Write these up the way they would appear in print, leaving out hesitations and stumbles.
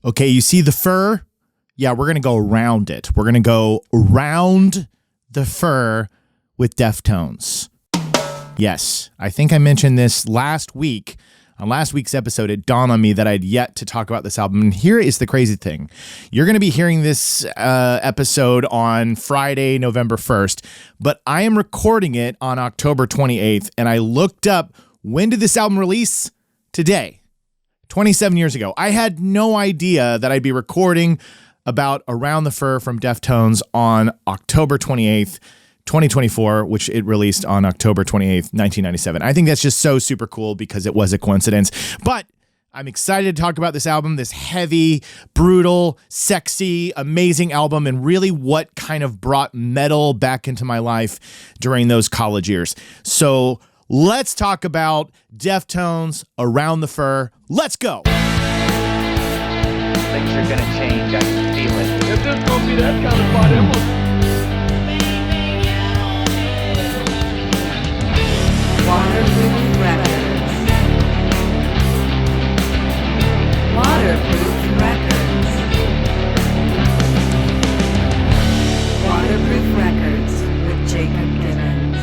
Okay, you see the fur? Yeah, we're going to go around it. We're going to go around the fur with Deftones. Yes, I think I mentioned this last week. On last week's episode, it dawned on me that I'd yet to talk about this album. And here is the crazy thing. You're going to be hearing this episode on Friday, November 1st, but I am recording it on October 28th. And I looked up, when did this album release? Today, 27 years ago. I had no idea that I'd be recording about Around the Fur from Deftones on October 28th, 2024, which it released on October 28th, 1997. I think that's just so super cool because it was a coincidence. But I'm excited to talk about this album, this heavy, brutal, sexy, amazing album, and really what kind of brought metal back into my life during those college years. So let's talk about Deftones, Around the Fur. Let's go. Things are gonna change, I can feel it. If this gonna be that kind of party, I'm gonna... Waterproof Records. Waterproof Records. Waterproof Records with Jacob Gibbons.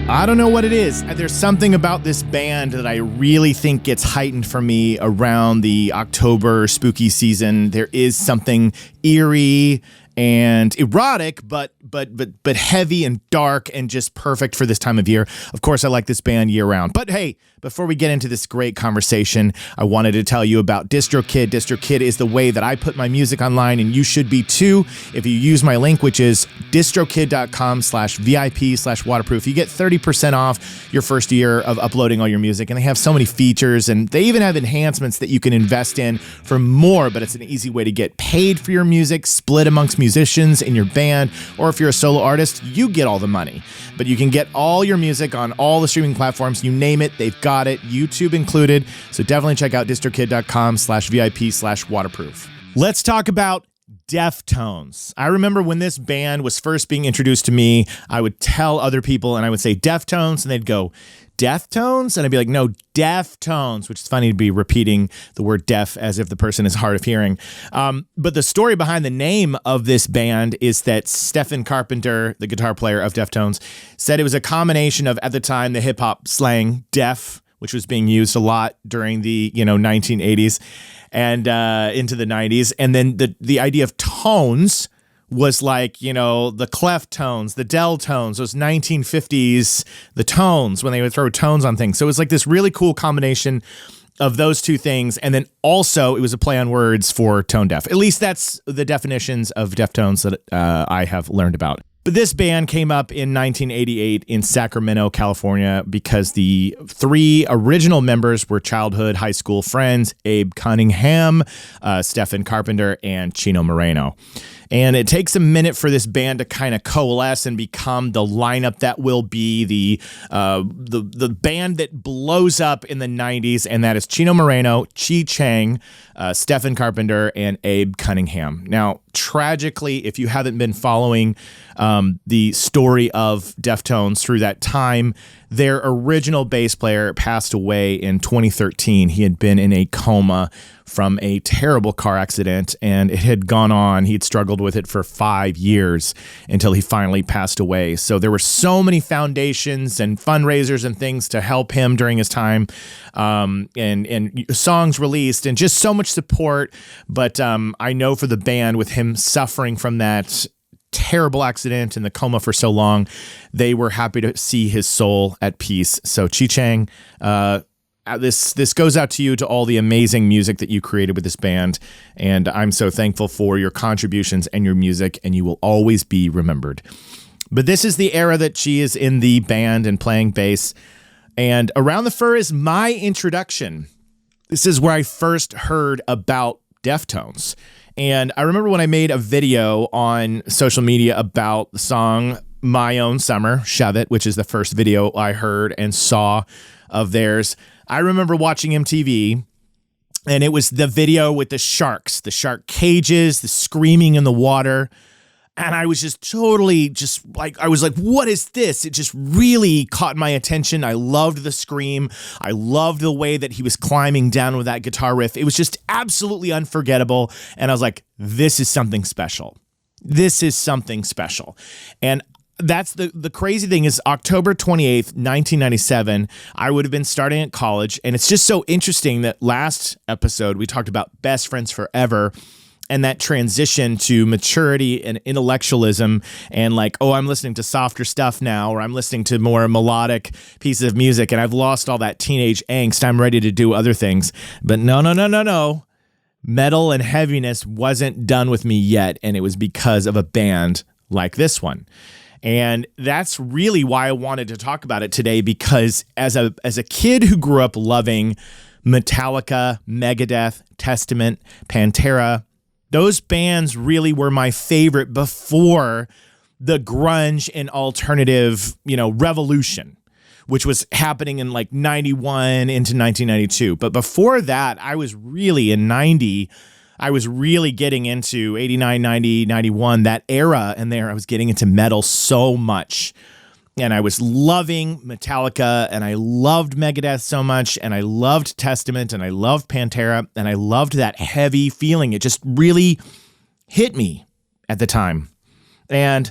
I don't know what it is. There's something about this band that I really think gets heightened for me around the October spooky season. There is something eerie and erotic, but heavy and dark and just perfect for this time of year. Of course, I like this band year round. But hey, before we get into this great conversation, I wanted to tell you about DistroKid. DistroKid is the way that I put my music online, and you should be too. If you use my link, which is distrokid.com/VIP/waterproof, you get 30% off your first year of uploading all your music. And they have so many features, and they even have enhancements that you can invest in for more, but it's an easy way to get paid for your music, split amongst musicians in your band, or if you're a solo artist, you get all the money. But you can get all your music on all the streaming platforms, you name it, they've got it, YouTube included. So definitely check out distrokid.com/VIP/waterproof. Let's talk about Deftones. I remember when this band was first being introduced to me, I would tell other people and I would say Deftones, and they'd go, Deftones? And I'd be like, no, Deftones, which is funny to be repeating the word deaf as if the person is hard of hearing. But the story behind the name of this band is that Stephen Carpenter, the guitar player of Deftones, said it was a combination of, at the time, the hip-hop slang deaf, which was being used a lot during the 1980s and into the 90s. And then the idea of tones was like, the clef tones, the del tones, those 1950s, the tones, when they would throw tones on things. So it was like this really cool combination of those two things. And then also it was a play on words for tone deaf. At least that's the definitions of Deftones that I have learned about. But this band came up in 1988 in Sacramento, California, because the three original members were childhood high school friends, Abe Cunningham, Stephen Carpenter, and Chino Moreno. And it takes a minute for this band to kind of coalesce and become the lineup that will be the band that blows up in the 90s, and that is Chino Moreno, Chi Cheng, Stephen Carpenter, and Abe Cunningham. Now, tragically, if you haven't been following the story of Deftones through that time, their original bass player passed away in 2013. He had been in a coma from a terrible car accident, and it had gone on. He'd struggled with it for 5 years until he finally passed away. So there were so many foundations and fundraisers and things to help him during his time, and songs released and just so much support. But I know for the band, with him suffering from that terrible accident in the coma for so long, they were happy to see his soul at peace. So Chi Cheng, this goes out to you, to all the amazing music that you created with this band, and I'm so thankful for your contributions and your music, and you will always be remembered. But this is the era that she is in the band and playing bass, and Around the Fur is my introduction. This is where I first heard about Deftones. And I remember when I made a video on social media about the song My Own Summer, Shove It, which is the first video I heard and saw of theirs. I remember watching MTV, and it was the video with the sharks, the shark cages, the screaming in the water. And I was just totally just like, I was like, what is this? It just really caught my attention. I loved the scream. I loved the way that he was climbing down with that guitar riff. It was just absolutely unforgettable. And I was like, this is something special. This is something special. And that's the crazy thing is October 28th, 1997, I would have been starting at college. And it's just so interesting that last episode, we talked about best friends forever. And that transition to maturity and intellectualism and like, oh, I'm listening to softer stuff now, or I'm listening to more melodic pieces of music, and I've lost all that teenage angst. I'm ready to do other things. But no. Metal and heaviness wasn't done with me yet, and it was because of a band like this one. And that's really why I wanted to talk about it today, because as a kid who grew up loving Metallica, Megadeth, Testament, Pantera, those bands really were my favorite before the grunge and alternative, revolution, which was happening in like 91 into 1992. But before that, I was really in 90, I was really getting into 89, 90, 91, that era. And there I was getting into metal so much. And I was loving Metallica, and I loved Megadeth so much, and I loved Testament, and I loved Pantera, and I loved that heavy feeling. It just really hit me at the time. And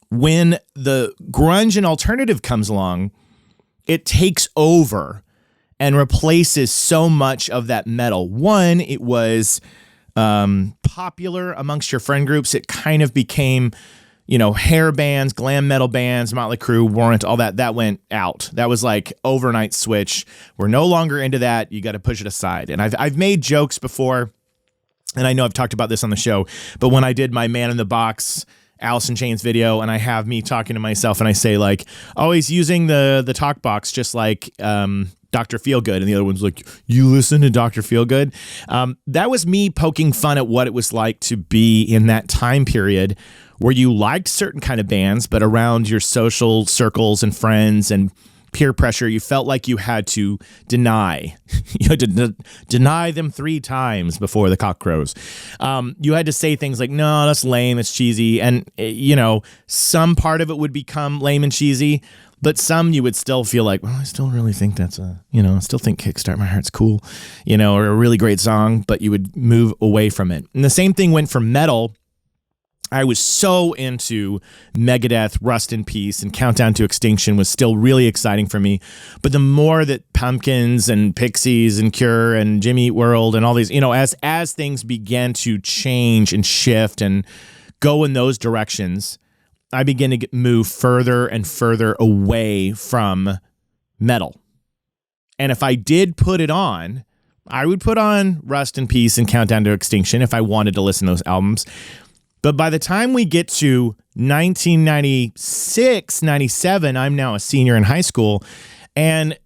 when the grunge and alternative comes along, it takes over and replaces so much of that metal. One, it was popular amongst your friend groups. It kind of became hair bands, glam metal bands, Motley Crue, Warrant, all that went out. That was like overnight switch. We're no longer into that. You got to push it aside. And I've made jokes before, and I know I've talked about this on the show, but when I did my Man in the Box Alice in Chains video, and I have me talking to myself, and I say like, oh, he's using the talk box just like Dr. Feelgood, and the other one's like, you listen to Dr. Feelgood? That was me poking fun at what it was like to be in that time period where you liked certain kind of bands, but around your social circles and friends and peer pressure, you felt like you had to deny. You had to deny them 3 times before the cock crows. You had to say things like, no, that's lame, it's cheesy. And, some part of it would become lame and cheesy, but some you would still feel like, well, I still really think that's I still think Kickstart My Heart's cool, or a really great song, but you would move away from it. And the same thing went for metal. I was so into Megadeth, Rust in Peace, and Countdown to Extinction was still really exciting for me. But the more that Pumpkins and Pixies and Cure and Jimmy Eat World and all these, as things began to change and shift and go in those directions, I began to move further and further away from metal. And if I did put it on, I would put on Rust in Peace and Countdown to Extinction if I wanted to listen to those albums. But by the time we get to 1996, 97, I'm now a senior in high school, and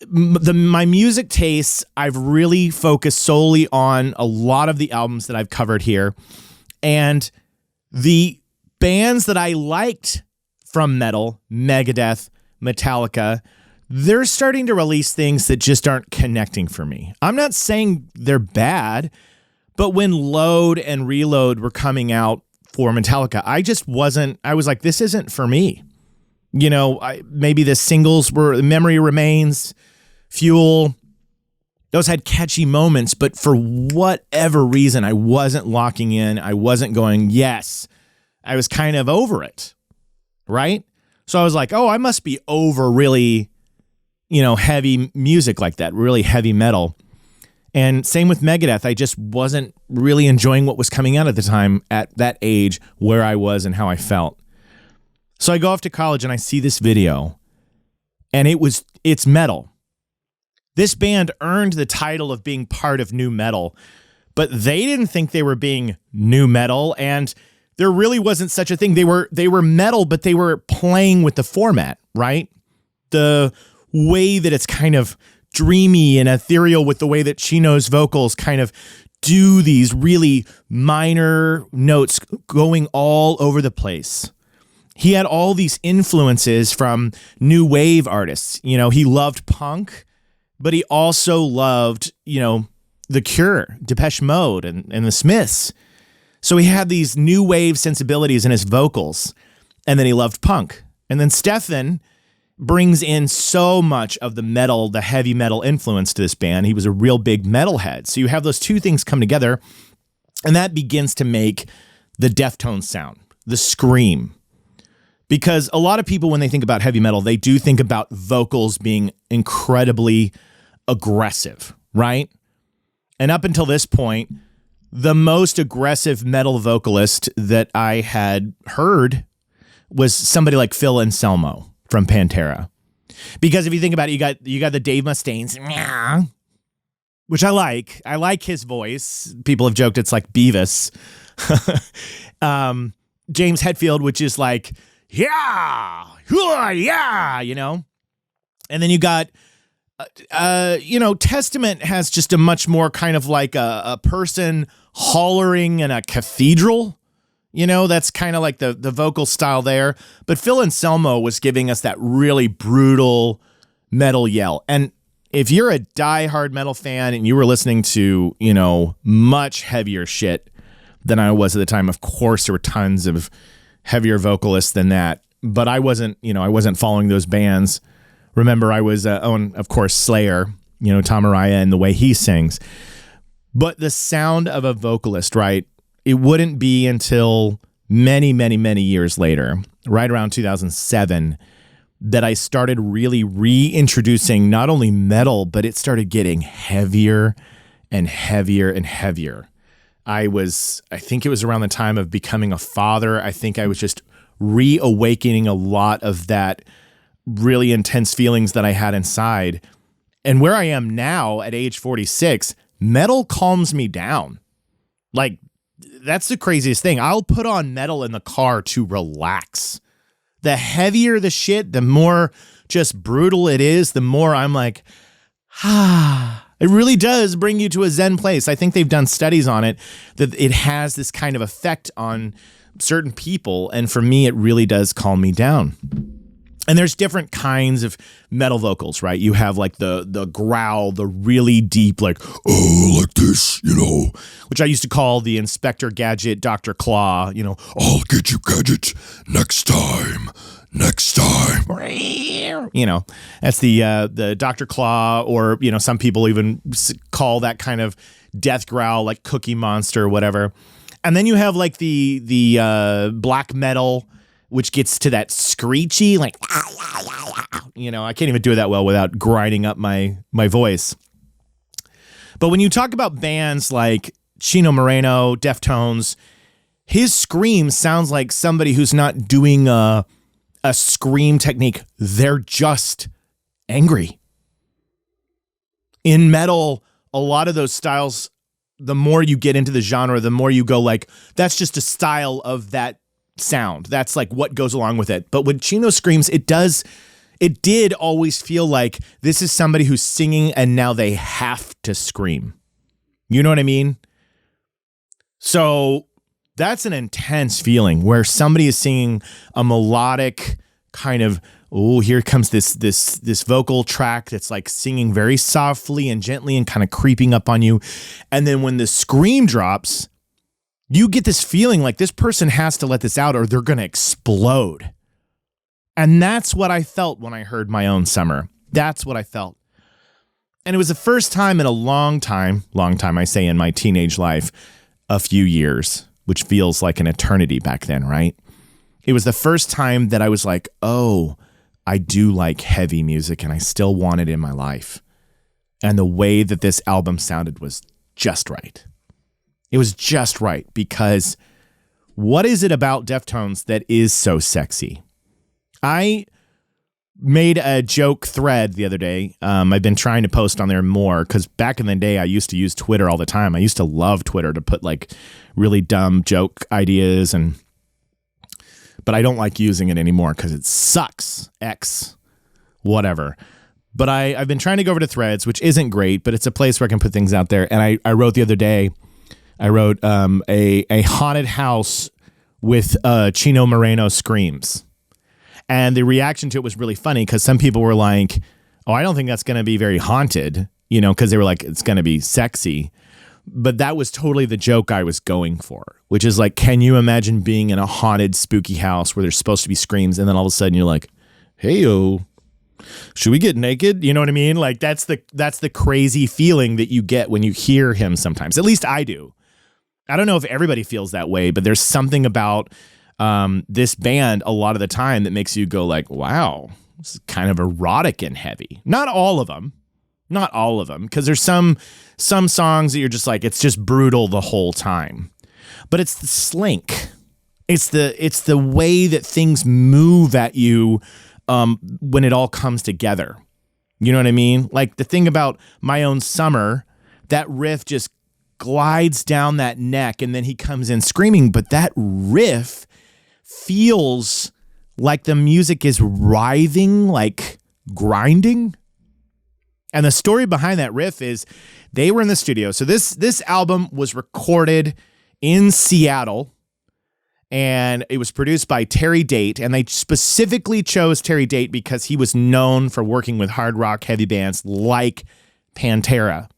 my music tastes, I've really focused solely on a lot of the albums that I've covered here. And the bands that I liked from metal, Megadeth, Metallica, they're starting to release things that just aren't connecting for me. I'm not saying they're bad, but when Load and Reload were coming out for Metallica, I was like, this isn't for me. Maybe the singles were Memory Remains, Fuel. Those had catchy moments, but for whatever reason, I wasn't locking in. I wasn't going, yes. I was kind of over it, right? So I was like, oh, I must be over really, heavy music like that, really heavy metal. And same with Megadeth. I just wasn't really enjoying what was coming out at the time at that age, where I was and how I felt. So I go off to college and I see this video, and it's metal. This band earned the title of being part of nu metal, but they didn't think they were being nu metal, and there really wasn't such a thing. They were metal, but they were playing with the format, right? The way that it's kind of dreamy and ethereal, with the way that Chino's vocals kind of do these really minor notes going all over the place. He had all these influences from new wave artists. He loved punk, but he also loved, The Cure, Depeche Mode, and the Smiths. So he had these new wave sensibilities in his vocals, and then he loved punk. And then Stefan brings in so much of the metal, the heavy metal influence to this band. He was a real big metalhead. So you have those two things come together, and that begins to make the Deftones sound, the scream. Because a lot of people, when they think about heavy metal, they do think about vocals being incredibly aggressive, right? And up until this point, the most aggressive metal vocalist that I had heard was somebody like Phil Anselmo from Pantera. Because if you think about it, you got the Dave Mustaine's, which I like. I like his voice. People have joked it's like Beavis. James Hetfield, which is like, yeah, you know? And then you got, Testament has just a much more kind of like a person hollering in a cathedral. That's kind of like the vocal style there. But Phil Anselmo was giving us that really brutal metal yell. And if you're a diehard metal fan and you were listening to, much heavier shit than I was at the time, of course there were tons of heavier vocalists than that. But I wasn't following those bands. Remember, I was on, of course, Slayer, Tom Araya and the way he sings. But the sound of a vocalist, right? It wouldn't be until many, many, many years later, right around 2007, that I started really reintroducing not only metal, but it started getting heavier and heavier and heavier. I think it was around the time of becoming a father. I think I was just reawakening a lot of that really intense feelings that I had inside. And where I am now at age 46, metal calms me down. Like, that's the craziest thing. I'll put on metal in the car to relax. The heavier the shit, the more just brutal it is, the more I'm like, It really does bring you to a Zen place. I think they've done studies on it, that it has this kind of effect on certain people. And for me, it really does calm me down. And there's different kinds of metal vocals, right? You have like the growl, the really deep, like, oh, like this, which I used to call the Inspector Gadget, Dr. Claw, I'll get you, Gadget, next time. That's the Dr. Claw, or, some people even call that kind of death growl like Cookie Monster or whatever. And then you have like the black metal, which gets to that screechy, like, I can't even do it that well without grinding up my voice. But when you talk about bands like Chino Moreno, Deftones, his scream sounds like somebody who's not doing a scream technique. They're just angry. In metal, a lot of those styles, the more you get into the genre, the more you go like, that's just a style of that sound. That's like what goes along with it. But when Chino screams, it did always feel like this is somebody who's singing and now they have to scream. You know what I mean? So that's an intense feeling where somebody is singing a melodic kind of, oh, here comes this vocal track that's like singing very softly and gently and kind of creeping up on you. And then when the scream drops, you get this feeling like this person has to let this out or they're going to explode. And that's what I felt when I heard My Own Summer. That's what I felt. And it was the first time in a long time, I say in my teenage life, a few years, which feels like an eternity back then, right? It was the first time that I was like, oh, I do like heavy music and I still want it in my life. And the way that this album sounded was just right. It was just right, because what is it about Deftones that is so sexy? I made a joke thread the other day. I've been trying to post on there more because back in the day, I used to use Twitter all the time. I used to love Twitter to put like really dumb joke ideas, but I don't like using it anymore because it sucks. Whatever. But I've been trying to go over to Threads, which isn't great, but it's a place where I can put things out there. And I wrote the other day, a haunted house with Chino Moreno screams. And the reaction to it was really funny because some people were like, oh, I don't think that's going to be very haunted, because they were like, it's going to be sexy. But that was totally the joke I was going for, which is like, can you imagine being in a haunted, spooky house where there's supposed to be screams, and then all of a sudden you're like, hey-o, should we get naked? You know what I mean? Like that's the crazy feeling that you get when you hear him sometimes. At least I do. I don't know if everybody feels that way, but there's something about this band a lot of the time that makes you go like, wow, this is kind of erotic and heavy. Not all of them, because there's some songs that you're just like, it's just brutal the whole time. But it's the slink. It's the way that things move at you when it all comes together. You know what I mean? Like the thing about My Own Summer, that riff just glides down that neck and then he comes in screaming, but that riff feels like the music is writhing, like grinding. And the story behind that riff is they were in the studio. So this album was recorded in Seattle and it was produced by Terry Date. And they specifically chose Terry Date because he was known for working with hard rock heavy bands like Pantera.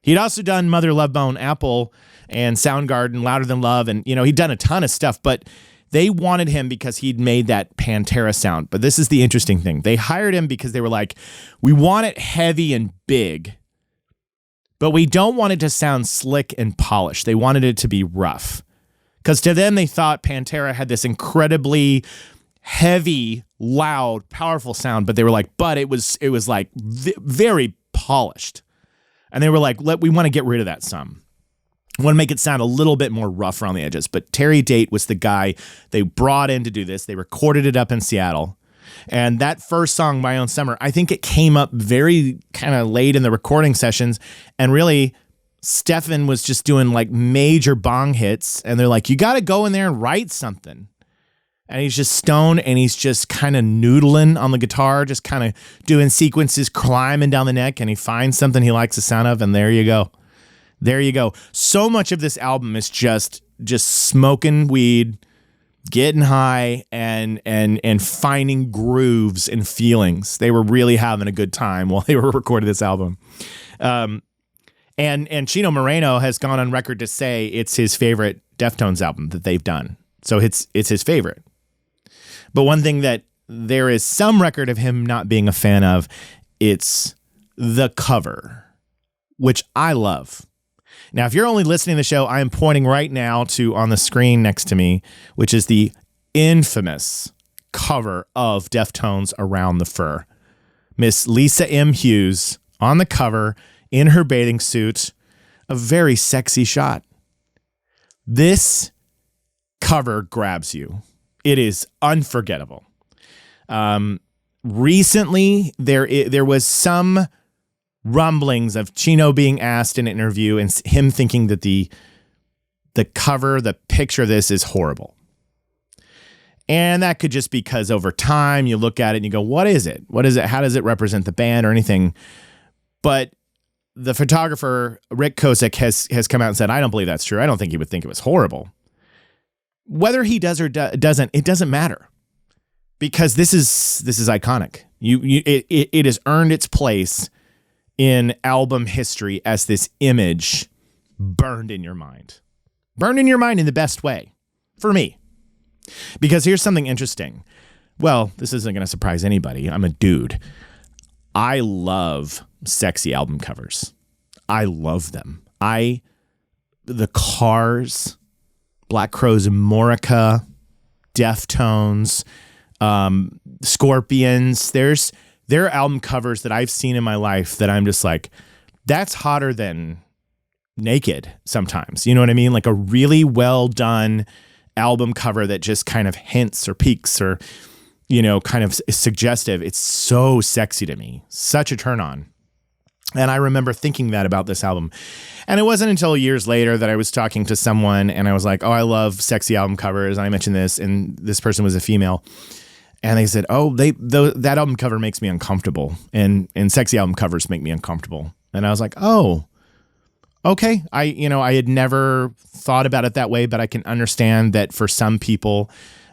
He'd also done Mother Love Bone Apple and Soundgarden, Louder Than Love. And, you know, he'd done a ton of stuff, but they wanted him because he'd made that Pantera sound. But this is the interesting thing. They hired him because they were like, we want it heavy and big, but we don't want it to sound slick and polished. They wanted it to be rough. Because to them, they thought Pantera had this incredibly heavy, loud, powerful sound, but they were like, but it was like very polished. And they were like, we want to get rid of that some. We want to make it sound a little bit more rough around the edges. But Terry Date was the guy they brought in to do this. They recorded it up in Seattle. And that first song, My Own Summer, I think it came up very kind of late in the recording sessions. And really, Stefan was just doing like major bong hits. And they're like, you got to go in there and write something. And he's just stoned and he's just kind of noodling on the guitar, just kind of doing sequences, climbing down the neck, and he finds something he likes the sound of, and there you go. There you go. So much of this album is just smoking weed, getting high, and finding grooves and feelings. They were really having a good time while they were recording this album. And Chino Moreno has gone on record to say it's his favorite Deftones album that they've done. So it's his favorite. But one thing that there is some record of him not being a fan of, it's the cover, which I love. Now, if you're only listening to the show, I am pointing right now to on the screen next to me, which is the infamous cover of Deftones Around the Fur. Miss Lisa M. Hughes on the cover in her bathing suit, a very sexy shot. This cover grabs you. It is unforgettable. Recently, there was some rumblings of Chino being asked in an interview and him thinking that the cover, the picture of this is horrible. And that could just be because over time you look at it and you go, what is it? What is it? How does it represent the band or anything? But the photographer, Rick Kosick, has come out and said, I don't believe that's true. I don't think he would think it was horrible. Whether he does or doesn't, it doesn't matter, because this is iconic. It has earned its place in album history as this image burned in your mind in the best way for me. Because here's something interesting. Well, this isn't going to surprise anybody. I'm a dude. I love sexy album covers. I love them. The Cars, Black Crowes and Morica, Deftones, Scorpions. There are album covers that I've seen in my life that I'm just like, that's hotter than Naked sometimes. You know what I mean? Like a really well done album cover that just kind of hints or peaks or, you know, kind of is suggestive. It's so sexy to me. Such a turn on. And I remember thinking that about this album. And it wasn't until years later that I was talking to someone and I was like, oh, I love sexy album covers. And I mentioned this, and this person was a female. And they said, oh, that album cover makes me uncomfortable. And sexy album covers make me uncomfortable. And I was like, oh, okay. I had never thought about it that way, but I can understand that for some people,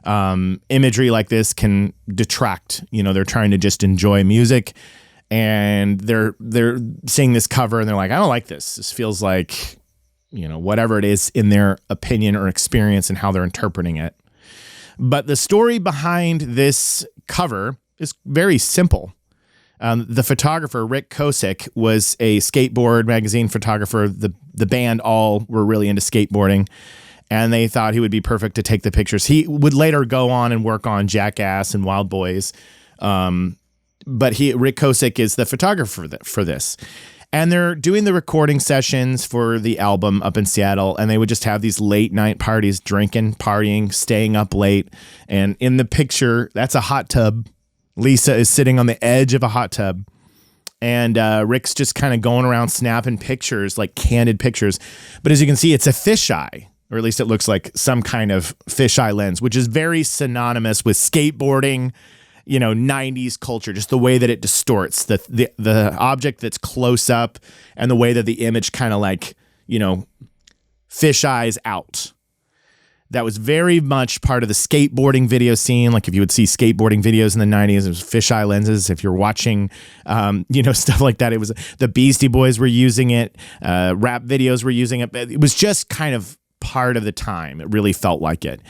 imagery like this can detract. You know, they're trying to just enjoy music. And they're seeing this cover and they're like, I don't like this. This feels like whatever it is in their opinion or experience and how they're interpreting it. But the story behind this cover is very simple. The photographer, Rick Kosick, was a skateboard magazine photographer. The band all were really into skateboarding, and they thought he would be perfect to take the pictures. He would later go on and work on Jackass and Wild Boys, but Rick Kosick is the photographer for this. And they're doing the recording sessions for the album up in Seattle, and they would just have these late night parties, drinking, partying, staying up late. And in the picture, that's a hot tub. Lisa is sitting on the edge of a hot tub, and Rick's just kind of going around snapping pictures, like candid pictures. But as you can see, it's a fisheye, or at least it looks like some kind of fisheye lens, which is very synonymous with skateboarding, 90s culture, just the way that it distorts the object that's close up and the way that the image kind of like, fish eyes out. That was very much part of the skateboarding video scene. Like if you would see skateboarding videos in the 90s, it was fisheye lenses. If you're watching, stuff like that, it was the Beastie Boys were using it. Rap videos were using it. It was just kind of part of the time. It really felt like it.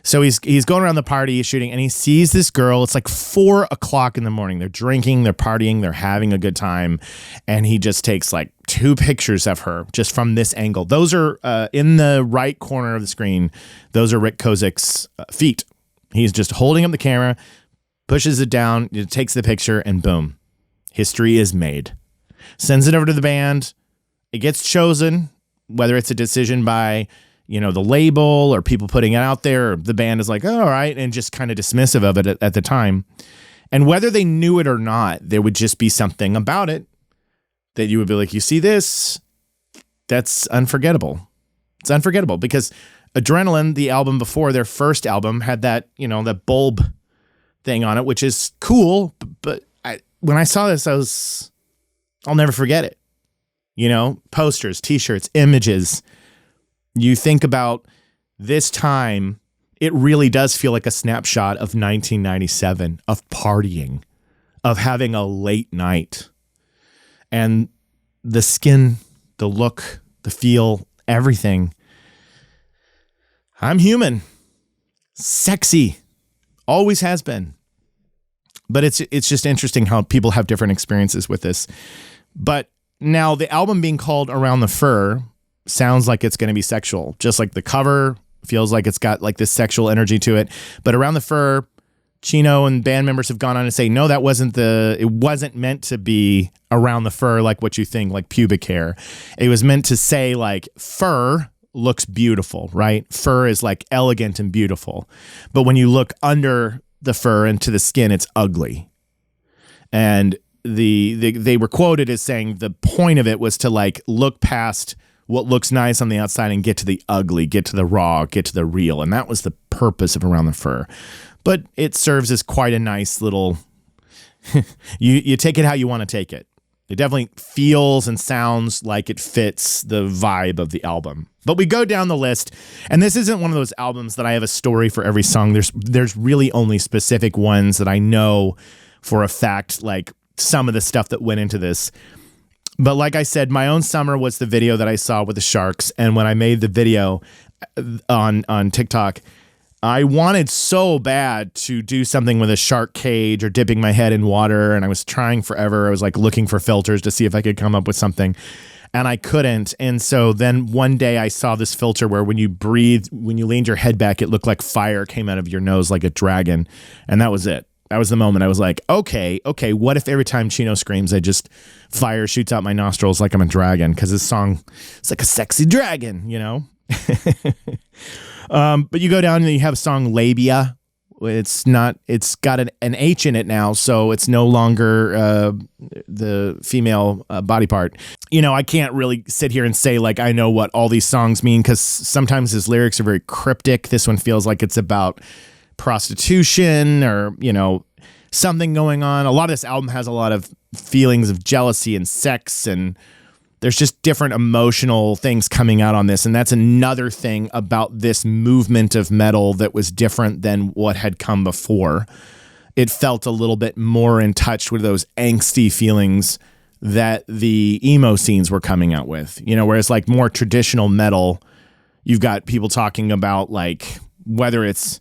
So he's going around the party, he's shooting, and he sees this girl. It's like 4 o'clock in the morning. They're drinking, they're partying, they're having a good time. And he just takes like 2 pictures of her just from this angle. Those are in the right corner of the screen. Those are Rick Kosick's feet. He's just holding up the camera, pushes it down, takes the picture, and boom, history is made. Sends it over to the band. It gets chosen, whether it's a decision by the label or people putting it out there, or the band is like, oh, all right, and just kind of dismissive of it at the time. And whether they knew it or not, there would just be something about it that you would be like, you see this? That's unforgettable. It's unforgettable because Adrenaline, the album before their first album, had that, that bulb thing on it, which is cool. But when I saw this, I'll never forget it. Posters, t-shirts, images. You think about this time, it really does feel like a snapshot of 1997, of partying, of having a late night. And the skin, the look, the feel, everything. I'm human. Sexy. Always has been. But it's just interesting how people have different experiences with this. But now the album being called Around the Fur sounds like it's going to be sexual, just like the cover feels like it's got like this sexual energy to it. But Around the Fur, Chino and band members have gone on to say, no, it wasn't meant to be around the fur like what you think, like pubic hair. It was meant to say like fur looks beautiful, right? Fur is like elegant and beautiful. But when you look under the fur into the skin, it's ugly. And they were quoted as saying the point of it was to like look past what looks nice on the outside and get to the ugly, get to the raw, get to the real. And that was the purpose of Around the Fur. But it serves as quite a nice little, you take it how you want to take it. It definitely feels and sounds like it fits the vibe of the album. But we go down the list, and this isn't one of those albums that I have a story for every song. There's really only specific ones that I know for a fact, like some of the stuff that went into this. But like I said, My Own Summer was the video that I saw with the sharks. And when I made the video on TikTok, I wanted so bad to do something with a shark cage or dipping my head in water. And I was trying forever. I was like looking for filters to see if I could come up with something. And I couldn't. And so then one day I saw this filter where when you breathed, when you leaned your head back, it looked like fire came out of your nose like a dragon. And that was it. That was the moment I was like, okay, what if every time Chino screams, fire shoots out my nostrils like I'm a dragon? Because this song, it's like a sexy dragon, But you go down and you have a song Labia. It's got an H in it now, so it's no longer the female body part. I can't really sit here and say like I know what all these songs mean because sometimes his lyrics are very cryptic. This one feels like it's about prostitution or something going on. A lot of this album has a lot of feelings of jealousy and sex, and there's just different emotional things coming out on this. And that's another thing about this movement of metal that was different than what had come before. It felt a little bit more in touch with those angsty feelings that the emo scenes were coming out with, whereas like more traditional metal, you've got people talking about like whether it's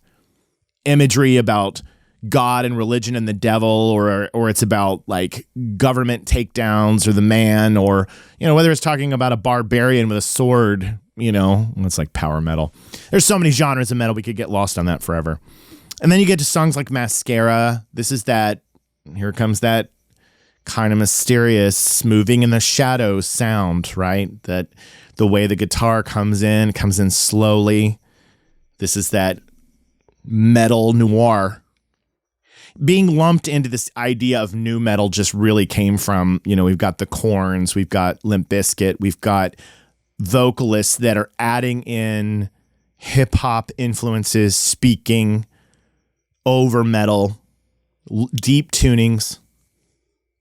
imagery about God and religion and the devil, or it's about like government takedowns or the man, or, whether it's talking about a barbarian with a sword, it's like power metal. There's so many genres of metal. We could get lost on that forever. And then you get to songs like Mascara. Here comes that kind of mysterious moving in the shadows sound, right? That the way the guitar comes in slowly. This is that metal noir. Being lumped into this idea of new metal just really came from, we've got the Korns, we've got Limp Bizkit, we've got vocalists that are adding in hip hop influences, speaking over metal, deep tunings,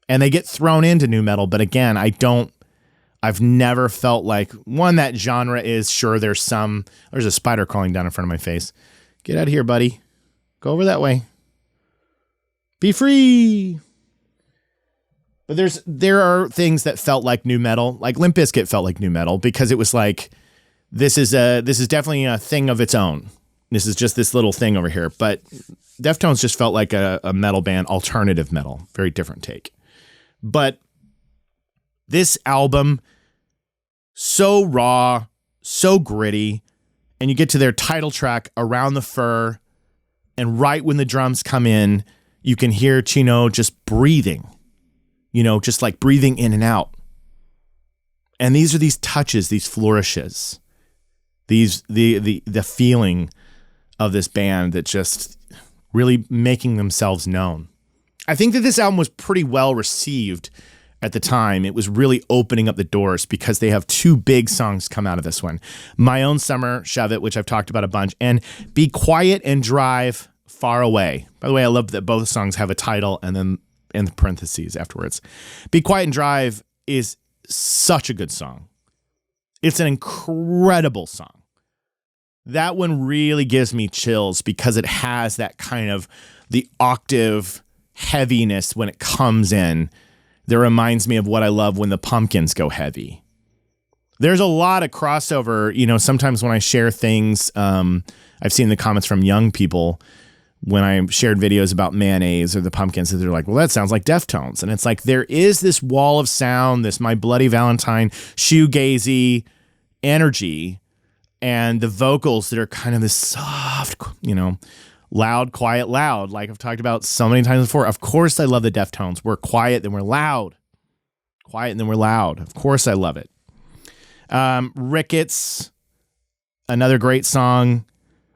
and they get thrown into new metal. But again, I've never felt like that genre is sure there's a spider crawling down in front of my face. Get out of here, buddy. Go over that way. Be free. But there are things that felt like new metal, like Limp Bizkit felt like new metal because it was like, this is definitely a thing of its own. This is just this little thing over here. But Deftones just felt like a metal band, alternative metal, very different take. But this album, so raw, so gritty, and you get to their title track, Around the Fur, and right when the drums come in, you can hear Chino just breathing, just like breathing in and out. And these are these touches, these flourishes, the feeling of this band that just really making themselves known. I think that this album was pretty well received at the time. It was really opening up the doors because they have two big songs come out of this one. My Own Summer, Shove It, which I've talked about a bunch, and Be Quiet and Drive Far Away. By the way, I love that both songs have a title and then in the parentheses afterwards. Be Quiet and Drive is such a good song. It's an incredible song. That one really gives me chills because it has that kind of the octave heaviness when it comes in that reminds me of what I love when the Pumpkins go heavy. There's a lot of crossover, sometimes when I share things, I've seen the comments from young people when I shared videos about Mayonnaise or the Pumpkins, that they're like, well, that sounds like Deftones. And it's like, there is this wall of sound, this My Bloody Valentine, shoegazy energy, and the vocals that are kind of this soft, loud, quiet, loud, like I've talked about so many times before. Of course I love the Deftones. We're quiet, then we're loud. Quiet, and then we're loud. Of course I love it. Ricketts, another great song.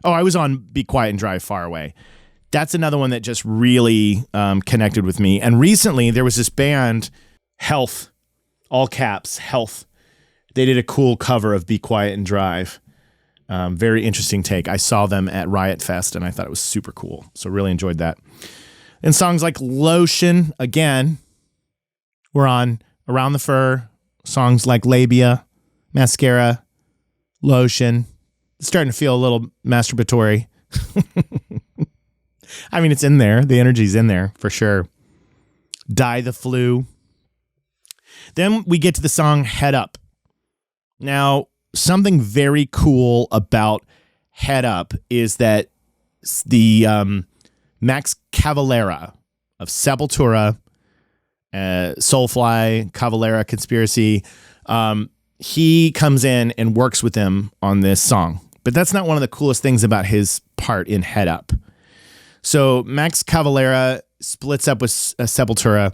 Oh, I was on Be Quiet and Drive Far Away. That's another one that just really connected with me. And recently there was this band, Health, all caps, Health. They did a cool cover of Be Quiet and Drive. Very interesting take. I saw them at Riot Fest and I thought it was super cool. So really enjoyed that. And songs like Lotion, again, we're on Around the Fur. Songs like Labia, Mascara, Lotion. It's starting to feel a little masturbatory. I mean, it's in there. The energy's in there for sure. Die the Flu. Then we get to the song Head Up. Now, something very cool about Head Up is that the Max Cavalera of Sepultura, Soulfly, Cavalera, Conspiracy, he comes in and works with them on this song. But that's not one of the coolest things about his part in Head Up. So Max Cavalera splits up with Sepultura,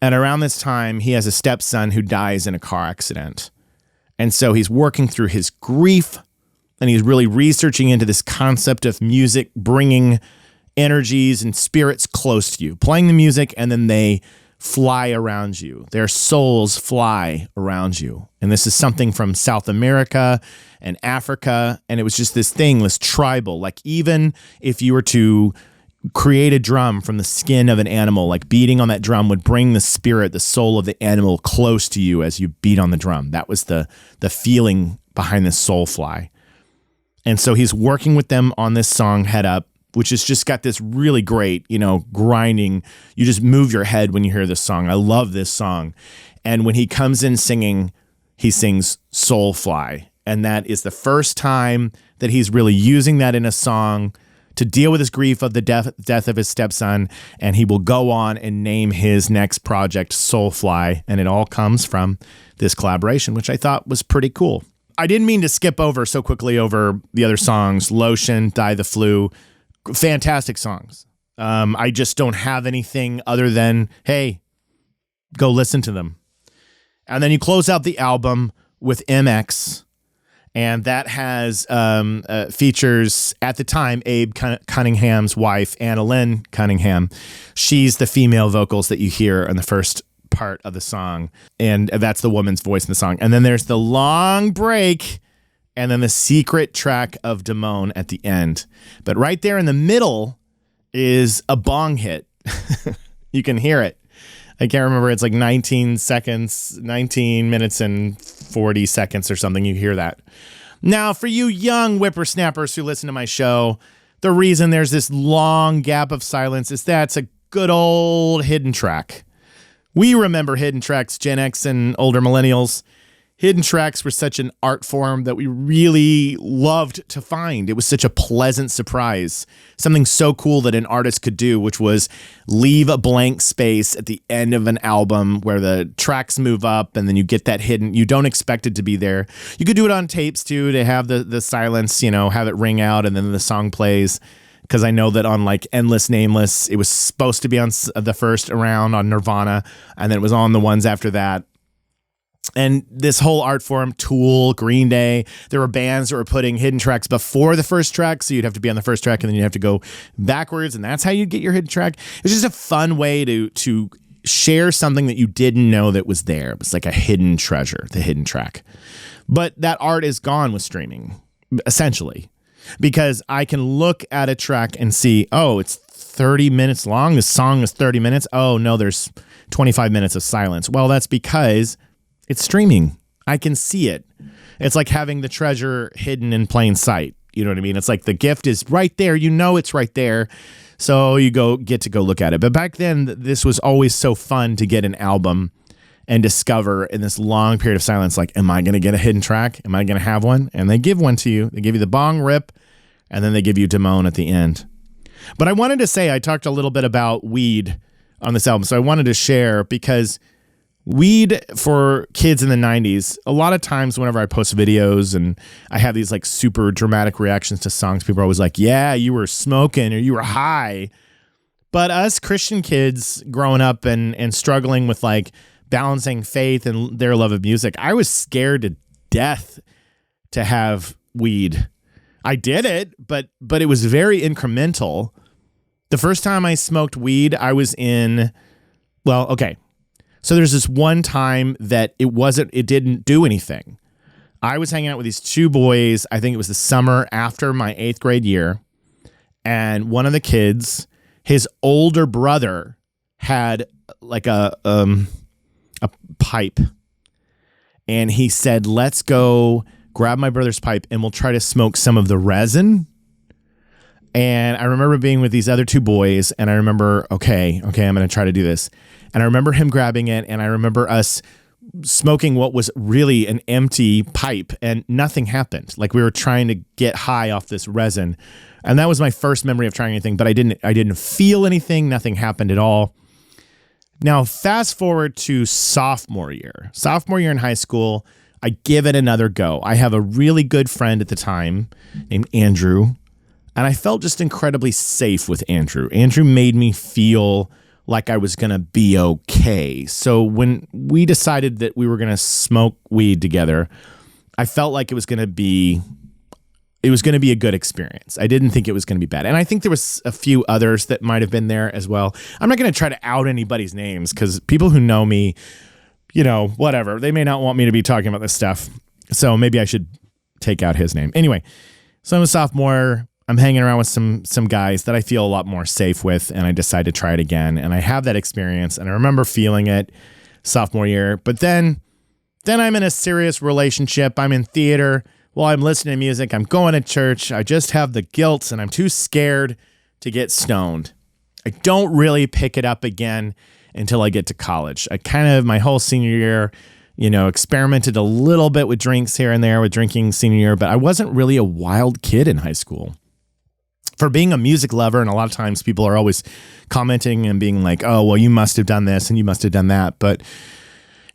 and around this time, he has a stepson who dies in a car accident. And so he's working through his grief, and he's really researching into this concept of music bringing energies and spirits close to you, playing the music, and then they fly around you. Their souls fly around you. And this is something from South America and Africa. And it was just this thing, this tribal, like even if you were to create a drum from the skin of an animal, like beating on that drum would bring the spirit, the soul of the animal close to you as you beat on the drum. That was the feeling behind this soul fly. And so he's working with them on this song, Head Up, which has just got this really great, grinding. You just move your head when you hear this song. I love this song. And when he comes in singing, he sings Soulfly. And that is the first time that he's really using that in a song to deal with his grief of the death of his stepson. And he will go on and name his next project Soulfly. And it all comes from this collaboration, which I thought was pretty cool. I didn't mean to skip over so quickly over the other songs. Lotion, Die the Flu, fantastic songs. I just don't have anything other than, hey, go listen to them. And then you close out the album with MX, and that has features, at the time, Abe Cunningham's wife, Anna Lynn Cunningham. She's the female vocals that you hear in the first part of the song, and that's the woman's voice in the song. And then there's the long break, and then the secret track of Damone at the end. But right there in the middle is a bong hit. You can hear it. I can't remember. It's like 19 minutes and 40 seconds or something. You hear that. Now, for you young whippersnappers who listen to my show, the reason there's this long gap of silence is that's a good old hidden track. We remember hidden tracks, Gen X and older millennials. Hidden tracks were such an art form that we really loved to find. It was such a pleasant surprise. Something so cool that an artist could do, which was leave a blank space at the end of an album where the tracks move up and then you get that hidden. You don't expect it to be there. You could do it on tapes too, to have the silence, have it ring out and then the song plays. Because I know that on like Endless Nameless, it was supposed to be on the first round on Nirvana, and then it was on the ones after that. And this whole art form, Tool, Green Day, there were bands that were putting hidden tracks before the first track, so you'd have to be on the first track and then you'd have to go backwards, and that's how you'd get your hidden track. It's just a fun way to share something that you didn't know that was there. It was like a hidden treasure, the hidden track. But that art is gone with streaming, essentially, because I can look at a track and see, oh, it's 30 minutes long. This song is 30 minutes. Oh, no, there's 25 minutes of silence. Well, that's because it's streaming. I can see it. It's like having the treasure hidden in plain sight. You know what I mean? It's like the gift is right there. You know it's right there. So you get to go look at it. But back then, this was always so fun to get an album and discover in this long period of silence, like, am I going to get a hidden track? Am I going to have one? And they give one to you. They give you the bong rip, and then they give you Damone at the end. But I wanted to say, I talked a little bit about weed on this album. So I wanted to share, because weed for kids in the 90s, a lot of times whenever I post videos and I have these like super dramatic reactions to songs, people are always like, yeah, you were smoking or you were high. But us Christian kids growing up and struggling with like balancing faith and their love of music, I was scared to death to have weed. I did it, but it was very incremental. The first time I smoked weed, I was in, well, okay. So there's this one time that it didn't do anything. I was hanging out with these two boys. I think it was the summer after my 8th grade year. And one of the kids, his older brother, had like a pipe. And he said, let's go grab my brother's pipe and we'll try to smoke some of the resin. And I remember being with these other two boys, and I remember, okay, I'm going to try to do this. And I remember him grabbing it, and I remember us smoking what was really an empty pipe, and nothing happened. Like we were trying to get high off this resin. And that was my first memory of trying anything, but I didn't feel anything. Nothing happened at all. Now, fast forward to sophomore year. Sophomore year in high school, I give it another go. I have a really good friend at the time named Andrew, and I felt just incredibly safe with Andrew. Andrew made me feel like I was going to be okay. So when we decided that we were going to smoke weed together, I felt like it was going to be a good experience. I didn't think it was going to be bad. And I think there was a few others that might have been there as well. I'm not going to try to out anybody's names, because people who know me, whatever, they may not want me to be talking about this stuff. So maybe I should take out his name. Anyway, so I'm a sophomore. I'm hanging around with some guys that I feel a lot more safe with, and I decide to try it again. And I have that experience, and I remember feeling it sophomore year. But then I'm in a serious relationship. I'm in theater while I'm listening to music. I'm going to church. I just have the guilt, and I'm too scared to get stoned. I don't really pick it up again until I get to college. I kind of, my whole senior year, experimented a little bit with drinks here and there with drinking senior year, but I wasn't really a wild kid in high school. For being a music lover, and a lot of times people are always commenting and being like, oh, well, you must have done this and you must have done that. But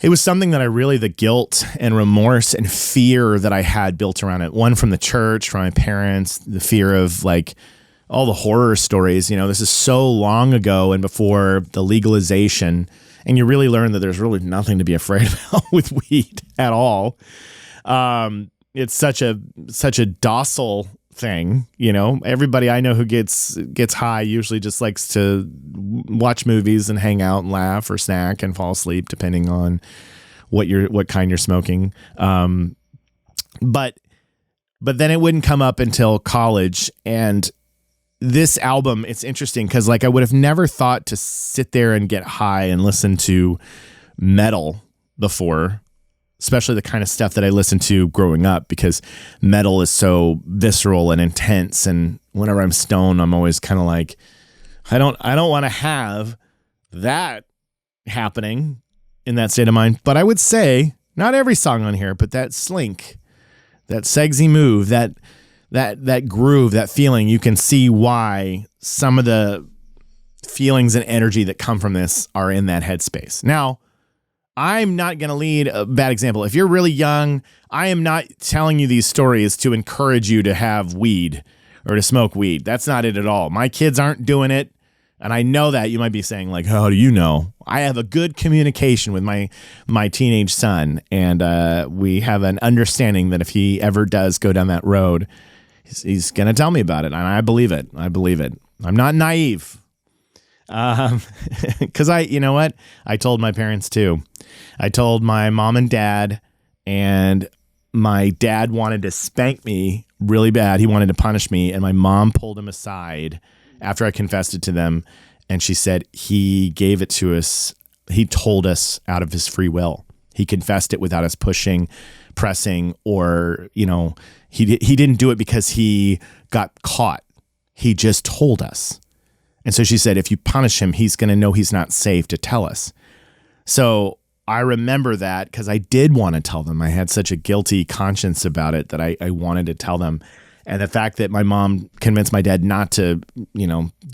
it was something that the guilt and remorse and fear that I had built around it. One, from the church, from my parents, the fear of like all the horror stories. This is so long ago and before the legalization. And you really learn that there's really nothing to be afraid about with weed at all. It's such a docile thing. Everybody I know who gets high usually just likes to watch movies and hang out and laugh or snack and fall asleep, depending on what kind you're smoking. But then it wouldn't come up until college. And this album, it's interesting because I would have never thought to sit there and get high and listen to metal before, especially the kind of stuff that I listened to growing up, because metal is so visceral and intense. And whenever I'm stoned, I'm always kind of like, I don't want to have that happening in that state of mind. But I would say not every song on here, but that slink, that segsy move, that groove, that feeling, you can see why some of the feelings and energy that come from this are in that headspace. Now, I'm not going to lead a bad example. If you're really young, I am not telling you these stories to encourage you to have weed or to smoke weed. That's not it at all. My kids aren't doing it. And I know that. You might be saying like, how do you know? I have a good communication with my teenage son. And we have an understanding that if he ever does go down that road, he's going to tell me about it. And I believe it. I'm not naive. Because you know what? I told my parents too. I told my mom and dad, and my dad wanted to spank me really bad. He wanted to punish me, and my mom pulled him aside after I confessed it to them. And she said, he gave it to us. He told us out of his free will. He confessed it without us pushing, pressing, or, he didn't do it because he got caught. He just told us. And so she said, if you punish him, he's going to know he's not safe to tell us. So I remember that because I did want to tell them. I had such a guilty conscience about it that I wanted to tell them. And the fact that my mom convinced my dad not to,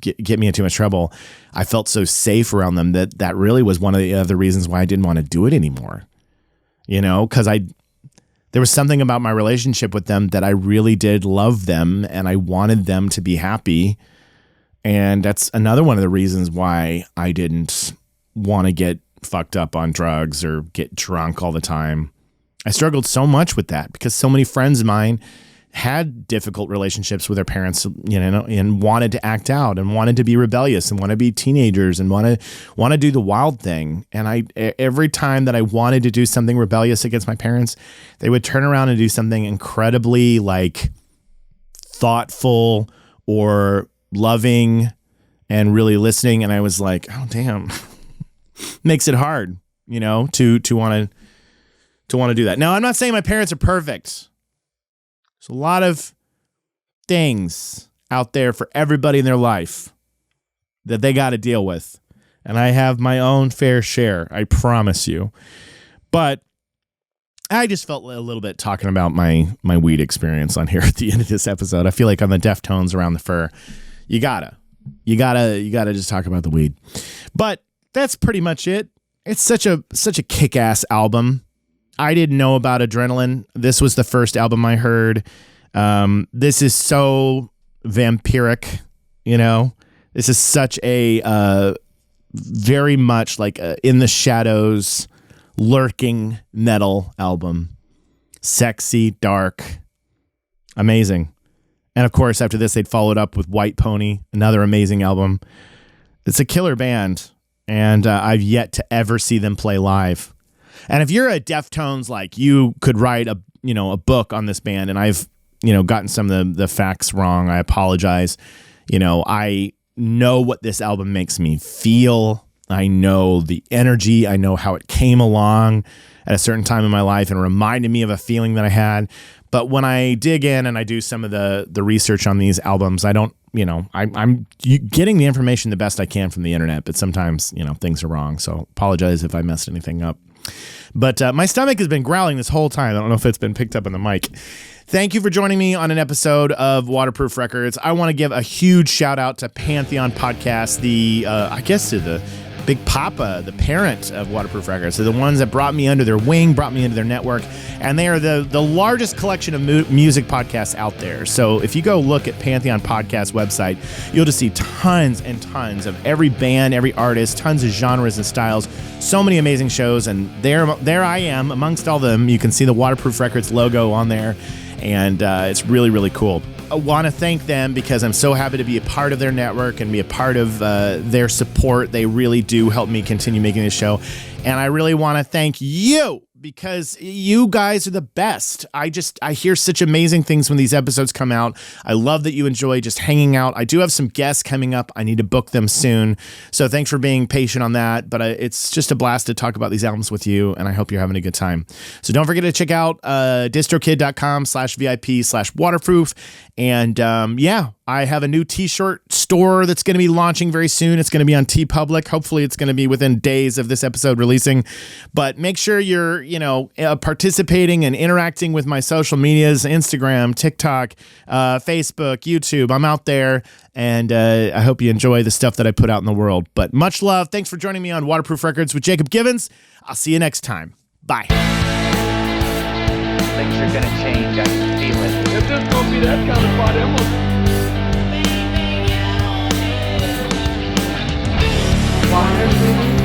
get me in too much trouble, I felt so safe around them that really was one of the other reasons why I didn't want to do it anymore. Because there was something about my relationship with them that I really did love them, and I wanted them to be happy. And that's another one of the reasons why I didn't want to get fucked up on drugs or get drunk all the time. I struggled so much with that because so many friends of mine had difficult relationships with their parents, and wanted to act out and wanted to be rebellious and want to be teenagers and want to do the wild thing. And every time that I wanted to do something rebellious against my parents, they would turn around and do something incredibly thoughtful or loving and really listening. And I was like, oh damn, makes it hard, to want to do that. Now, I'm not saying my parents are perfect. There's a lot of things out there for everybody in their life that they got to deal with. And I have my own fair share, I promise you. But I just felt a little bit talking about my weed experience on here at the end of this episode. I feel like on the Deftones Around the Fur, you gotta just talk about the weed. But that's pretty much it. It's such a kick-ass album. I didn't know about Adrenaline. This was the first album I heard. This is so vampiric, This is such a very much like in the shadows, lurking metal album. Sexy, dark, amazing. And of course, after this, they'd followed up with White Pony, another amazing album. It's a killer band, and I've yet to ever see them play live. And if you're a Deftones, you could write a book on this band, and I've gotten some of the facts wrong. I apologize. I know what this album makes me feel. I know the energy. I know how it came along at a certain time in my life and reminded me of a feeling that I had. But when I dig in and I do some of the research on these albums, I don't, I'm getting the information the best I can from the internet, but sometimes, things are wrong. So apologize if I messed anything up. But my stomach has been growling this whole time. I don't know if it's been picked up on the mic. Thank you for joining me on an episode of Waterproof Records. I want to give a huge shout out to Pantheon Podcast, the Big Papa, the parent of Waterproof Records. They're the ones that brought me under their wing, brought me into their network, and they are the largest collection of music podcasts out there. So if you go look at Pantheon Podcast website, you'll just see tons and tons of every band, every artist, tons of genres and styles, so many amazing shows, and there I am amongst all them. You can see the Waterproof Records logo on there, and it's really, really cool. I want to thank them because I'm so happy to be a part of their network and be a part of their support. They really do help me continue making this show. And I really want to thank you because you guys are the best. I hear such amazing things when these episodes come out. I love that you enjoy just hanging out. I do have some guests coming up. I need to book them soon. So thanks for being patient on that. But it's just a blast to talk about these albums with you, and I hope you're having a good time. So don't forget to check out distrokid.com/VIP/waterproof. And I have a new t-shirt store that's going to be launching very soon. It's going to be on TeePublic. Hopefully it's going to be within days of this episode releasing. But make sure you're, participating and interacting with my social medias, Instagram, TikTok, Facebook, YouTube. I'm out there, and I hope you enjoy the stuff that I put out in the world. But much love. Thanks for joining me on Waterproof Records with Jacob Givens. I'll see you next time. Bye. Things are gonna change, I can feel it. If this gonna be that kind of party, I'm gonna Waterproof